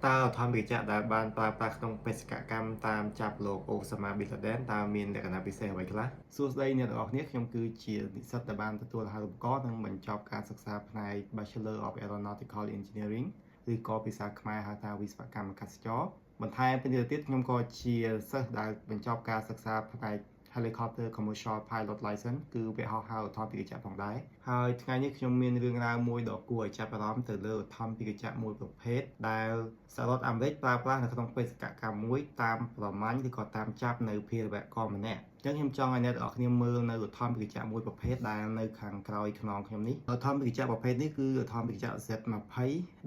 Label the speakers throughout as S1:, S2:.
S1: តើធម្មវិជ្ជាដែលបានប្រើប្រាស់ក្នុងបេសកកម្មតាមចាប់លោកអូសាម៉ាប៊ីនឡាដេនតើមានលក្ខណៈពិសេសអ្វីខ្លះសួស្តីអ្នកទាំងអស់គ្នាខ្ញុំគឺជានិស្សិតដែលបានទទួលហៅឧបករណ៍និងបញ្ចប់ការសិក្សាផ្នែក Bachelor of Aeronautical Engineering ឬក៏ភាសាខ្មែរហៅថាវិស្វកម្មអាកាសចរណ៍បន្ថែមពីនេះទៅទៀតខ្ញុំក៏ជាសិស្សដែលបញ្ចប់ការសិក្សាផ្នែក Helicopter Commercial Pilot License គឺវគ្គហោះហើរឧទ្ធម្ភាគចក្រផងដែរហើយថ្ងៃនេះខ្ញុំមានរឿងរ៉ាវមួយដ៏គួរឲ្យចាប់អារម្មណ៍ទៅលើឧទ្ធម្ភាគចក្រមួយប្រភេទដែលសហរដ្ឋអាមេរិកប្រើប្រាស់នៅក្នុងបេសកកម្មមួយតាមប្រមាញ់ឬក៏តាមចាប់នៅភារវករម្នាក់អញ្ចឹងខ្ញុំចង់ឲ្យអ្នកទាំងអស់គ្នាមើលនៅឧទ្ធម្ភាគចក្រមួយប្រភេទដែលនៅខាងក្រោយខ្នងខ្ញុំនេះឧទ្ធម្ភាគចក្រប្រភេទនេះគឺឧទ្ធម្ភាគចក្រ Z20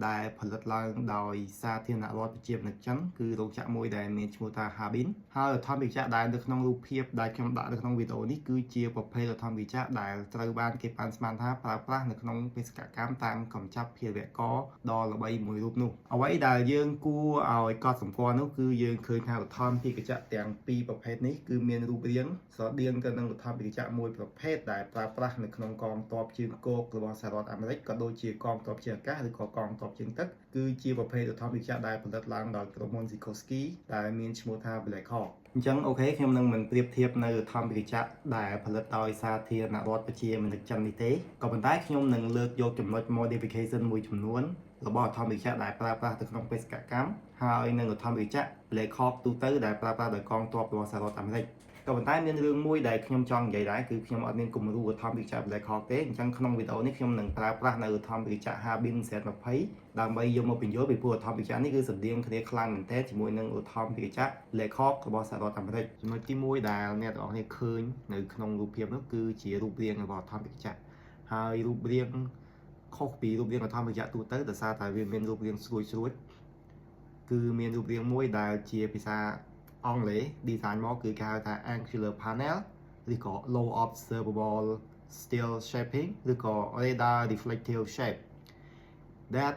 S1: ដែលផលិតឡើងដោយសាធារណរដ្ឋប្រជាមានិតចិនគឺរោងចក្រមួយដែលមានឈ្មោះថា Harbin ហើយឧទ្ធម្ភាគចក្រដែលនៅក្នុងរូបភាពដែលខ្ញុំដាក់នៅក្នុងវីដេអូនេះគឺជាប្រភេទឧទ្ធម្ភាគចក្រដែលត្រូវបានគេប៉ាន់ស្មានថាប្រើប្រាស់នៅក្នុងបេសកកម្មតាមកម្ចប់ភារវករដ៏ល្បីមួយរូបនោះអ្វីដែលយើងគួរឲ្យកត់សម្គាល់នោះគឺយើងឃើញថាឧទ្ធម្ភាគចក្រទាំងពីរប្រភេទនេះគឺមានរូបរាងស្រដៀងទៅនឹងឧទ្ធម្ភាគចក្រមួយប្រភេទដែលប្រើប្រាស់នៅក្នុងកងទ័ពជើងគោករបស់សហរដ្ឋអាមេរិកក៏ដូចជាកងទ័ពជើងអាកាសឬក៏កងទ័ពជើងទឹកគឺជាប្រភេទឧទ្ធម្ភាគចក្រដែលផលិតឡើងដោយក្រុមហ៊ុន Sikorsky ដែលមានឈ្មោះថា Black Hawk អញ្ចឹងអូខេខ្ញុំនឹងមិនប្រៀបធៀបនៅឧទ្ធម្ភាគចក្រដែលផលិតដោយសាធារណរដ្ឋប្រជាមានិតចិននេះទេក៏ប៉ុន្តែខ្ញុំនឹងលើកយកចំណុច modification មួយចំនួនរបស់ឧទ្ធម្ភាគចក្រដែលប្រើប្រាស់ទៅក្នុងបេសកកម្មហើយនឹងឧទ្ធម្ភាគចក្រ Black Hawk ទូទៅដែលប្រើប្រាស់ដោយកងទ័ពរបស់សហរដ្ឋអាមេរិកក៏ប៉ុន្តែមានរឿងមួយដែលខ្ញុំចង់និយាយដែរគឺខ្ញុំអត់មានគំរូឧទ្ធម្ភាគចក្រ Black Hawk ទេអញ្ចឹងក្នុងវីដេអូនេះខ្ញុំនឹងប្រើប្រាស់នៅឧទ្ធម្ភាគចក្រ Harbin Z20 ដើម្បីយកមកបញ្យល់ពីព្រោះឧទ្ធម្ភាគចក្រនេះគឺស្រដៀងគ្នាខ្លាំងមែនទែនជាមួយនឹងឧទ្ធម្ភាគចក្រ Black Hawk របស់សហរដ្ឋអាមេរិកចំណុចទី1ដែលអ្នកទាំងអស់គ្នាឃើញនៅក្នុងរូបភាពនោះគឺជារូបរាងរបស់ឧទ្ធម្ភាគចក្រហើយរូបរាងខុសពីរូបរាងឧទ្ធម្ភាគចក្រទូទៅដោយសារតែវាមានរូបរាងស្រួចគឺមានរូបរាងមួយដែលជាភាសាអង់គ្លេស design មកគឺគេហៅថា angular panel ឬក៏ low observable still shaping ឬក៏ radar reflective shape that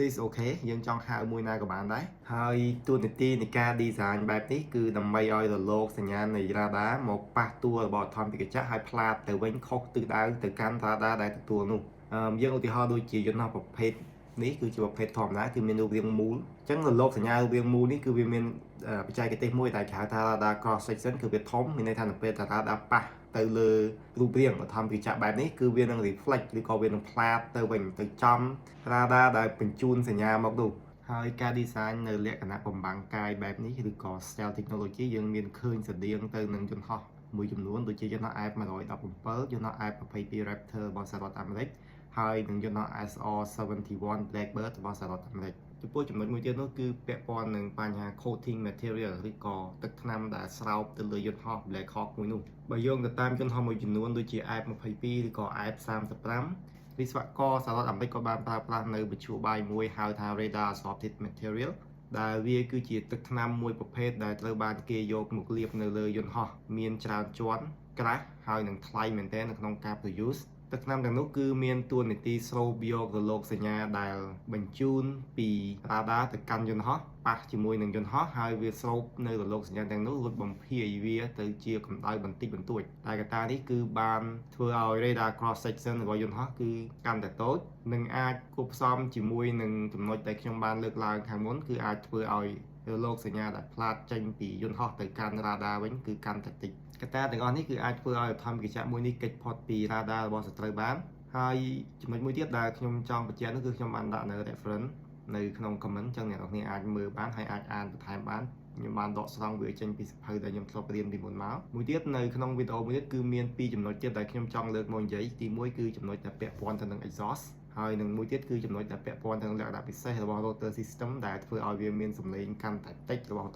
S1: is okay យើងចង់ហៅមួយណាក៏បានដែរហើយតួនាទីនៃការ design បែបនេះគឺដើម្បីឲ្យរលកសញ្ញានៃ radar មកប៉ះតួរបស់ឧទ្ធម្ភាគចក្រហើយផ្លាតទៅវិញខុសទិសដៅទៅកាន់ radar ដែលទទួលនោះយើងឧទាហរណ៍ដូចជាយន្តហោះប្រភេទនេះគឺជាប្រភេទធម្មតាគឺមានរូបរាងមូលអញ្ចឹងរលកសញ្ញារូបរាងមូលនេះគឺវាមានបច្ចេកទេសមួយដែលគេហៅថា radar cross section គឺវាធំមានន័យថានៅពេលតា radar ប៉ះទៅលើរូបរាងឧទ្ធម្ភាគចក្របែបនេះគឺវានឹង reflect ឬក៏វានឹងផ្លាតទៅវិញទៅចំ radar ដែលបញ្ជូនសញ្ញាមកនោះហើយការ design នៅលក្ខណៈបំបាំងកាយបែបនេះឬក៏ stealth technology យើងមានឃើញស្រដៀងទៅនឹងយន្តហោះមួយចំនួនដូចជាយន្តហោះ F117 យន្តហោះ F22 Raptor របស់សហរដ្ឋអាមេរិកហើយនឹងយន្តហោះ SR-71 Blackbird របស់សហរដ្ឋអាមេរិកចំពោះចំណុចមួយទៀតនោះគឺពាក់ព័ន្ធនឹងបញ្ហា coating material ឬក៏ទឹកថ្នាំដែលស្រោបទៅលើយន្តហោះ Black Hawk មួយនោះបើយោងទៅតាមយន្តហោះមួយចំនួនដូចជា F22 ឬក៏ F35 វិស្វករសហរដ្ឋអាមេរិកក៏បានប្រើប្រាស់នៅមធ្យោបាយមួយហៅថា radar absorbed material ដែលវាគឺជាទឹកថ្នាំមួយប្រភេទដែលត្រូវបានគេយកមកលាបនៅលើយន្តហោះមានច្រើនជាន់ក្រាស់ហើយនឹងថ្លៃមែនទែននៅក្នុងការ produceទឹកថ្នាំទាំងនោះគឺមានតួនាទីស្រូបយករលកសញ្ញាដែលបញ្ជូនពី radar ទៅកាន់យន្តហោះប៉ះជាមួយនឹងយន្តហោះហើយវាស្រូបនៅរលកសញ្ញាទាំងនោះរួចបំភាយវាទៅជាកម្ដៅបន្តិចបន្តួចតែកត្តានេះគឺបានធ្វើឲ្យ radar cross section របស់យន្តហោះគឺកាន់តែតូចនិងអាចគប់ផ្សំជាមួយនឹងចំណុចដែលខ្ញុំបានលើកឡើងខាងមុនគឺអាចធ្វើឲ្យរលកសញ្ញាដែលផ្លាតចេញពីយន្តហោះទៅកាន់ radar វិញគឺកាន់តែតិចកត្តាទាំងអស់នេះគឺអាចធ្វើឲ្យឧទ្ធម្ភាគចក្រមួយនេះគេចផុតពី radar របស់សត្រូវបានហើយចំណុចមួយទៀតដែលខ្ញុំចង់បញ្ជាក់នោះគឺខ្ញុំបានដាក់នៅ reference នៅក្នុង comment ចឹងអ្នកនរគ្នាអាចមើលបានហើយអាចអានបន្ថែមបានខ្ញុំបានដកស្រង់វាចេញពីសៀវភៅដែលខ្ញុំធ្លាប់រៀនពីមុនមកមួយទៀតនៅក្នុងវីដេអូមួយទៀតគឺមានពីរចំណុចទៀតដែលខ្ញុំចង់លើកមកនិយាយទី1គឺចំណុចដែលពាក់ព័ន្ធទៅនឹង exhaust ហើយនឹងមួយទៀតគឺចំណុចដែលពាក់ព័ន្ធទៅនឹងលក្ខណៈពិសេសរបស់ rotor system ដែលធ្វើឲ្យវាមានសំឡេងកាន់តែតិចរបស់